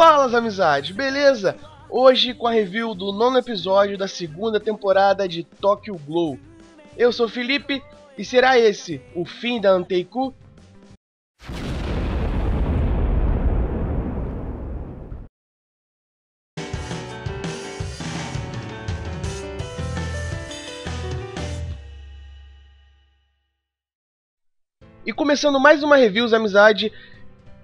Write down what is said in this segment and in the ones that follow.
Fala, amizades, beleza? Hoje com a review do 9º episódio da 2ª temporada de Tokyo Ghoul. Eu sou o Felipe e será esse o fim da Anteiku? E começando mais uma review, amizade.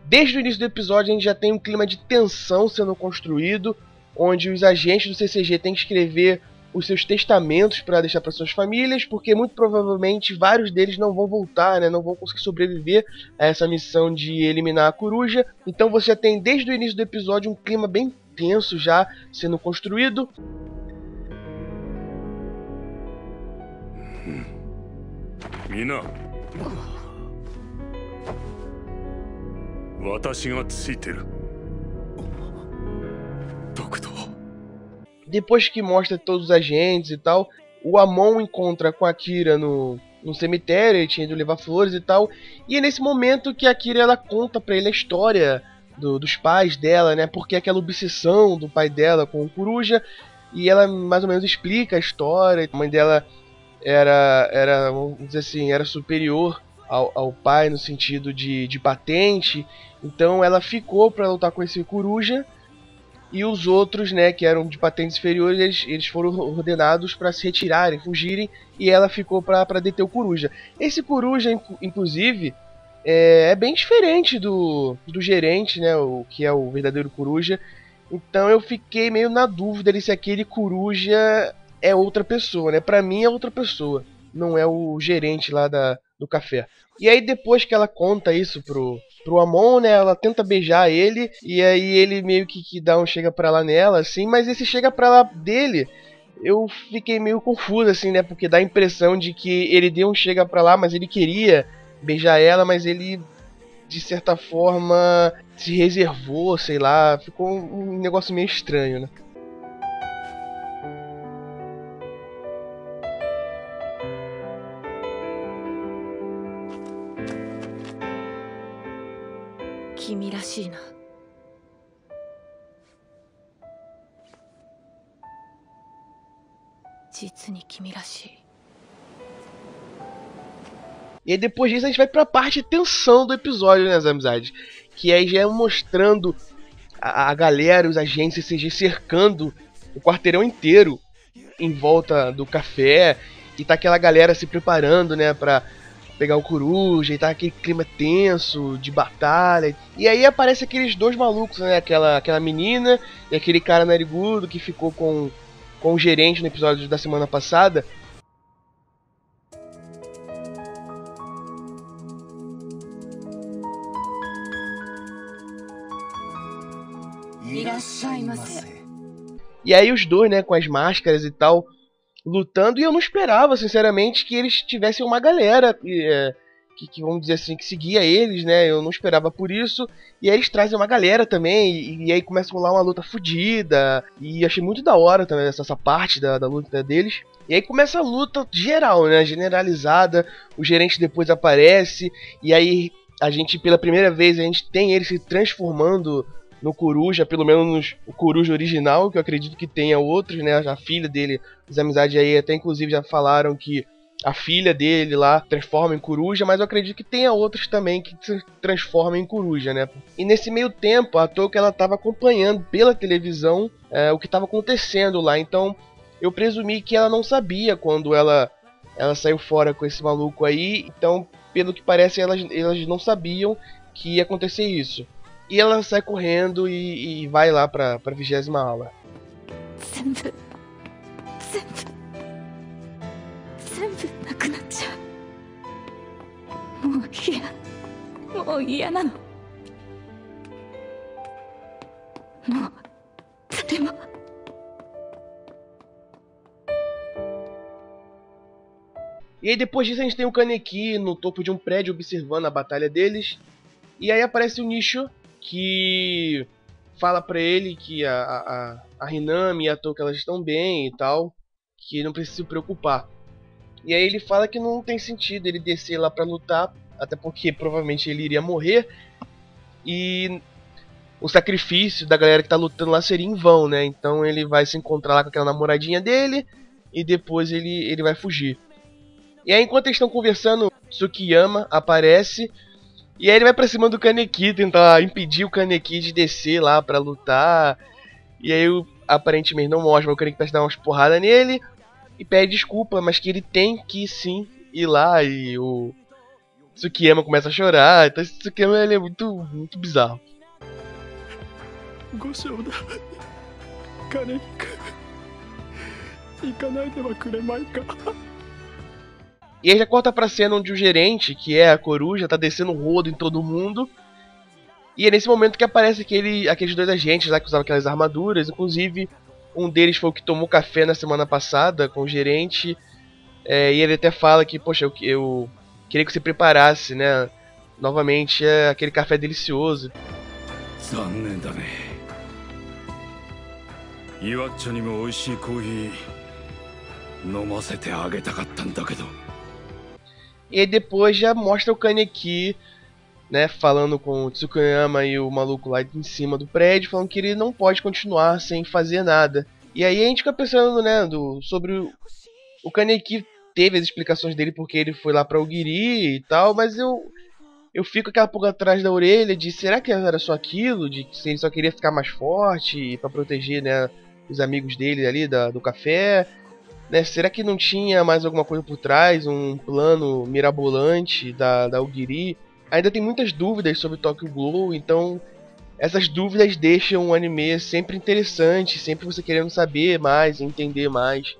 Desde o início do episódio a gente já tem um clima de tensão sendo construído, onde os agentes do CCG têm que escrever os seus testamentos para deixar para suas famílias, porque muito provavelmente vários deles não vão voltar, né? Não vão conseguir sobreviver a essa missão de eliminar a coruja. Então você já tem desde o início do episódio um clima bem tenso já sendo construído. Mina. Depois que mostra todos os agentes e tal, o Amon encontra com a Kira no cemitério, ele tinha ido levar flores e tal, e é nesse momento que a Kira ela conta pra ele a história dos pais dela, né, porque aquela obsessão do pai dela com o coruja, e ela mais ou menos explica a história. A mãe dela era vamos dizer assim, era superior ao pai no sentido de patente, então ela ficou para lutar com esse coruja, e os outros, né, que eram de patentes inferiores, eles foram ordenados para se retirarem, fugirem, e ela ficou para deter o coruja. Esse coruja, inclusive, é bem diferente do gerente, né, o que é o verdadeiro coruja, então eu fiquei meio na dúvida se aquele coruja é outra pessoa, né, pra mim é outra pessoa, não é o gerente lá do café. E aí depois que ela conta isso pro Amon, né, ela tenta beijar ele, e aí ele meio que dá um chega pra lá nela, assim, mas esse chega pra lá dele, eu fiquei meio confuso, assim, né, porque dá a impressão de que ele deu um chega pra lá, mas ele queria beijar ela, mas ele, de certa forma, se reservou, sei lá, ficou um negócio meio estranho, né. E aí depois disso a gente vai pra parte de tensão do episódio, né, as amizades? Que aí já é mostrando a galera, os agentes CCG cercando o quarteirão inteiro em volta do café. E tá aquela galera se preparando, né, pra pegar o coruja, e tá aquele clima tenso, de batalha. E aí aparece aqueles dois malucos, né, aquela menina e aquele cara narigudo que ficou com o gerente no episódio da semana passada. E aí os dois, né, com as máscaras e tal, lutando, e eu não esperava, sinceramente, que eles tivessem uma galera que vamos dizer assim, que seguia eles, né, eu não esperava por isso, e aí eles trazem uma galera também, e aí começa a rolar uma luta fodida, e achei muito da hora também essa parte da luta deles. E aí começa a luta geral, né, generalizada, o gerente depois aparece, e aí a gente, pela primeira vez, a gente tem ele se transformando no coruja, pelo menos o coruja original, que eu acredito que tenha outros, né, a filha dele, as amizades aí até inclusive já falaram que a filha dele lá transforma em coruja, mas eu acredito que tenha outros também que se transformam em coruja, né. E nesse meio tempo, a Toki ela estava acompanhando pela televisão o que estava acontecendo lá, então eu presumi que ela não sabia quando ela saiu fora com esse maluco aí, então pelo que parece elas não sabiam que ia acontecer isso. E ela sai correndo e vai lá pra 20ª aula. E aí depois disso a gente tem o Kaneki no topo de um prédio observando a batalha deles. E aí aparece o Nisho, que fala pra ele que a Hinami e a Toki elas estão bem e tal, que não precisa se preocupar. E aí ele fala que não tem sentido ele descer lá pra lutar, até porque provavelmente ele iria morrer. E o sacrifício da galera que tá lutando lá seria em vão, né? Então ele vai se encontrar lá com aquela namoradinha dele e depois ele vai fugir. E aí, enquanto eles estão conversando, Tsukiyama aparece e aí ele vai pra cima do Kaneki, tentar impedir o Kaneki de descer lá pra lutar. E aí, aparentemente não mostra, mas o Kaneki parece dar umas porradas nele e pede desculpa, mas que ele tem que sim ir lá. E o Tsukiyama começa a chorar. Então esse Tsukiyama ele é muito bizarro. E aí já corta pra cena onde o gerente, que é a coruja, tá descendo o rodo em todo mundo. E é nesse momento que aparece aqueles dois agentes lá que usavam aquelas armaduras. Inclusive, um deles foi o que tomou café na semana passada com o gerente. E ele até fala que, poxa, eu queria que você preparasse, né, novamente aquele café delicioso. E aí depois já mostra o Kaneki, né, falando com o Tsukiyama e o maluco lá em cima do prédio, falando que ele não pode continuar sem fazer nada. E aí a gente fica pensando, né, sobre o Kaneki teve as explicações dele porque ele foi lá pra Ogiri e tal, mas eu fico com aquela pulga atrás da orelha de será que era só aquilo, de que ele só queria ficar mais forte pra proteger, né, os amigos dele ali do café, né? Será que não tinha mais alguma coisa por trás, um plano mirabolante da Ogiri? Ainda tem muitas dúvidas sobre Tokyo Ghoul, então essas dúvidas deixam o anime sempre interessante, sempre você querendo saber mais, entender mais.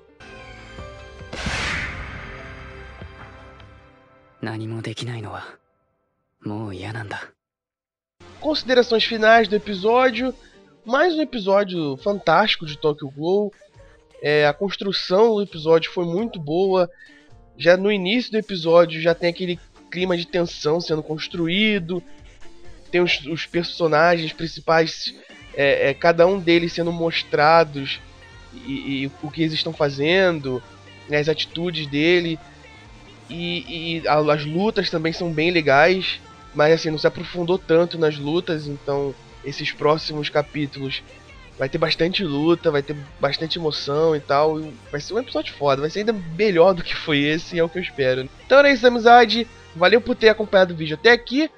Considerações finais do episódio. Mais um episódio fantástico de Tokyo Ghoul. A construção do episódio foi muito boa. Já no início do episódio já tem aquele clima de tensão sendo construído. Tem os personagens principais, cada um deles sendo mostrados e o que eles estão fazendo, né, as atitudes dele. E as lutas também são bem legais, mas assim, não se aprofundou tanto nas lutas, então esses próximos capítulos vai ter bastante luta, vai ter bastante emoção e tal. Vai ser um episódio foda, vai ser ainda melhor do que foi esse, é o que eu espero. Então era isso, amizade. Valeu por ter acompanhado o vídeo até aqui.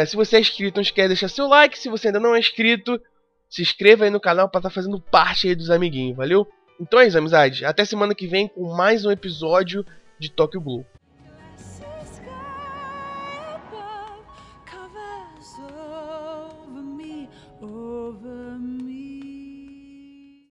Se você é inscrito, não esquece de deixar seu like. Se você ainda não é inscrito, se inscreva aí no canal para estar fazendo parte aí dos amiguinhos, valeu? Então é isso, amizade. Até semana que vem com mais um episódio de Tokyo Ghoul.